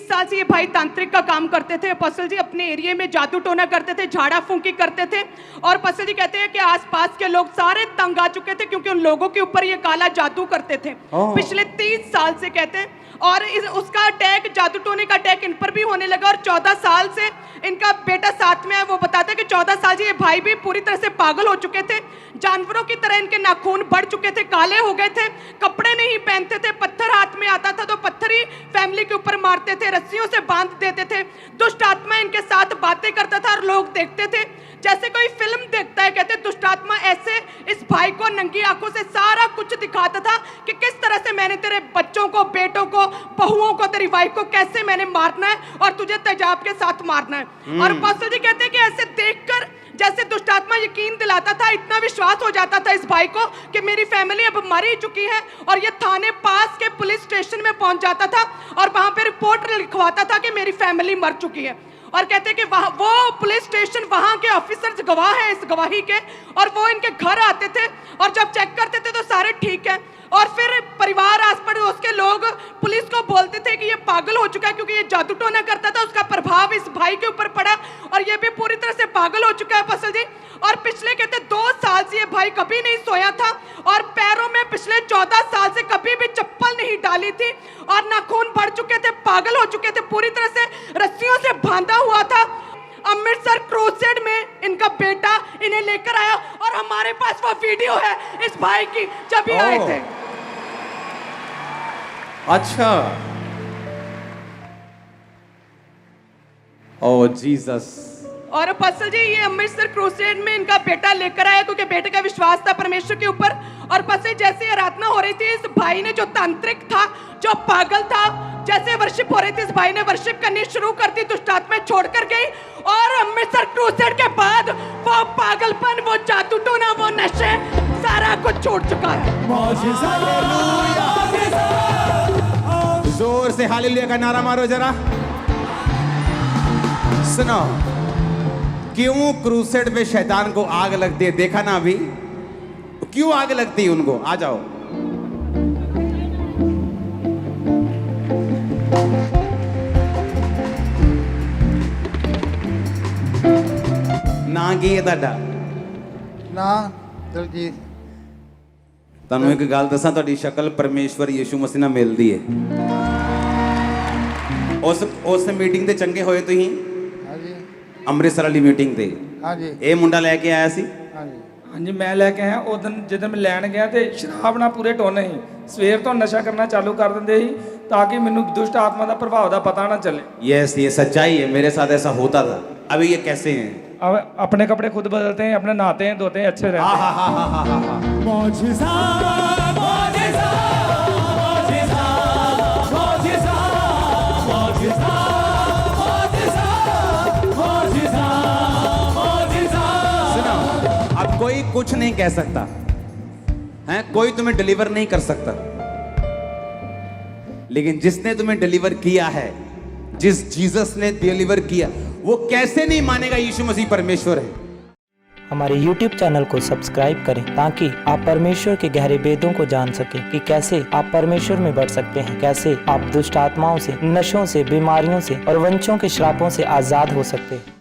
साल से ये भाई तांत्रिक का काम करते थे। अपोस्टल जी अपने एरिया में जादू टोना करते थे, झाड़ा फूंकी करते थे। और अपोस्टल जी कहते हैं कि आसपास के लोग सारे तंग आ चुके थे क्योंकि उन लोगों के ऊपर ये काला जादू करते थे पिछले 30 साल से कहते हैं। और उसका अटैक, जादू टोने का अटैक इन पर भी होने लगा। और 14 साल से इनका बेटा साथ में है। वो बताता है कि 14 साल से ये भाई भी पूरी तरह से पागल हो चुके थे। जानवरों की तरह इनके नाखून बढ़ चुके थे, काले हो गए थे, कपड़े नहीं पहनते थे, पत्थर हाथ में आता था तो पत्थर ही फैमिली के ऊपर मारते थे, रस्सियों से बांध देते थे। दुष्ट आत्मा इनके साथ बातें करता था और लोग देखते थे जैसे कोई फिल्म देखता है। कहते दुष्ट आत्मा ऐसे इस भाई को नंगी आंखों से सारा कुछ दिखाता था कि किस तरह से मैंने तेरे बच्चों को, बेटों को, बहुओं को, तेरी वाइफ को कैसे मैंने मारना है और तुझे तेजाब के साथ मारना है। और अपोस्टल जी कहते हैं कि ऐसे देखकर जैसे दुष्ट आत्मा यकीन दिलाता था, इतना विश्वास हो जाता था इस भाई को कि मेरी फैमिली अब मर ही चुकी है। और ये थाने पास के पुलिस स्टेशन में पहुंच जाता था और वहां पे रिपोर्ट लिखवाता था कि मेरी फैमिली मर चुकी है। और कहते हैं कि वो पुलिस स्टेशन, वहां के ऑफिसर्स गवाह हैं इस गवाही के, और वो इनके घर आते थे और जब चेक करते थे तो सारे ठीक है। और फिर परिवार, आस पड़ोस के लोग पुलिस को बोलते थे कि ये पागल हो चुका है क्योंकि ये जादू टोना करता था, उसका प्रभाव इस भाई के ऊपर पड़ा और ये भी पूरी तरह से पागल हो चुका है अपोस्टल जी। और पिछले कहते 2 साल से ये भाई कभी नहीं सोया था और पैरों में पिछले 14 साल से कभी भी चप्पल नहीं डाली थी और नाखून बढ़ चुके थे, पागल हो चुके थे, पूरी तरह से रस्सियों से बांधा हुआ था। अमृतसर क्रूसेड में इनका बेटा इन्हें लेकर आया और हमारे पास वो वीडियो है इस भाई की जब ये आए थे। अच्छा, ओ जीसस। और अपोस्टल जी ये अमृतसर क्रूसेड में इनका बेटा लेकर आया क्योंकि बेटे का विश्वास था परमेश्वर के ऊपर। और पसे जैसे आराधना हो रही थी, इस भाई ने, जो तांत्रिक था, जो पागल था, जैसे वर्शिप हो रही थी, इस भाई ने वर्शिप करनी शुरू कर दी, दुष्ट आत्माएं छोड़कर गई। और अमृतसर क्रूसेड के बाद वो पागलपन, वो जादू टोना, वो नशे, सारा कुछ छोड़ चुका है। जोर से हालेलुया का नारा मारो जरा। सुनो, क्यों क्रूसेड पे शैतान को आग लगती है, देखा ना अभी? क्यों आग लगती है उनको? आ जाओ। ना की ਤੁਹਾਡਾ ਨਾ ਦਲਜੀਤ ਤੁਹਾਨੂੰ ਇੱਕ ਗੱਲ ਦੱਸਾਂ, ਤੁਹਾਡੀ ਸ਼ਕਲ ਪਰਮੇਸ਼ਵਰ ਯਿਸੂ ਮਸੀਹ ਨਾਲ ਮਿਲਦੀ ਹੈ। ਉਸ ਮੀਟਿੰਗ ਤੇ ਚੰਗੇ ਹੋਏ ਤੁਸੀਂ, ਹਾਂਜੀ ਅੰਮ੍ਰਿਤਸਰ ਵਾਲੀ ਮੀਟਿੰਗ ਤੇ। ਹਾਂਜੀ ਇਹ ਮੁੰਡਾ ਲੈ ਕੇ ਆਇਆ ਸੀ। ਹਾਂਜੀ ਹਾਂਜੀ ਮੈਂ ਲੈ ਕੇ ਆਇਆ। ਉਦੋਂ ਜਦੋਂ ਮੈਂ ਲੈਣ ਗਿਆ ਤੇ ਸ਼ਰਾਬ ਨਾਲ ਪੂਰੇ ਟੋਨੇ ਸੀ। ਸਵੇਰ ਤੋਂ ਨਸ਼ਾ ਕਰਨਾ ਚਾਲੂ ਕਰ ਦਿੰਦੇ ਸੀ ਤਾਂ ਕਿ ਮੈਨੂੰ ਦੁਸ਼ਟ ਆਤਮਾ ਦਾ ਪ੍ਰਭਾਵ ਦਾ ਪਤਾ ਨਾ ਚੱਲੇ। यस, ये सच्चाई है, मेरे साथ ऐसा होता था। अभी ये कैसे हैं? अब अपने कपड़े खुद बदलते हैं, अपने नहाते हैं, धोते हैं, अच्छे रहते हैं। मौजिज़ा मौजिज़ा मौजिज़ा मौजिज़ा मौजिज़ा मौजिज़ा मौजिज़ा मौजिज़ा। सुनो, अब कोई कुछ नहीं कह सकता है, कोई तुम्हें डिलीवर नहीं कर सकता, लेकिन जिसने तुम्हें डिलीवर किया है, जिस जीसस ने डिलीवर किया, वो कैसे नहीं मानेगा यीशु मसीह परमेश्वर है। हमारे YouTube चैनल को सब्सक्राइब करें ताकि आप परमेश्वर के गहरे वेदों को जान सकें कि कैसे आप परमेश्वर में बढ़ सकते हैं, कैसे आप दुष्ट आत्माओं से, नशों से, बीमारियों से और वंशों के श्रापों से आज़ाद हो सकते हैं।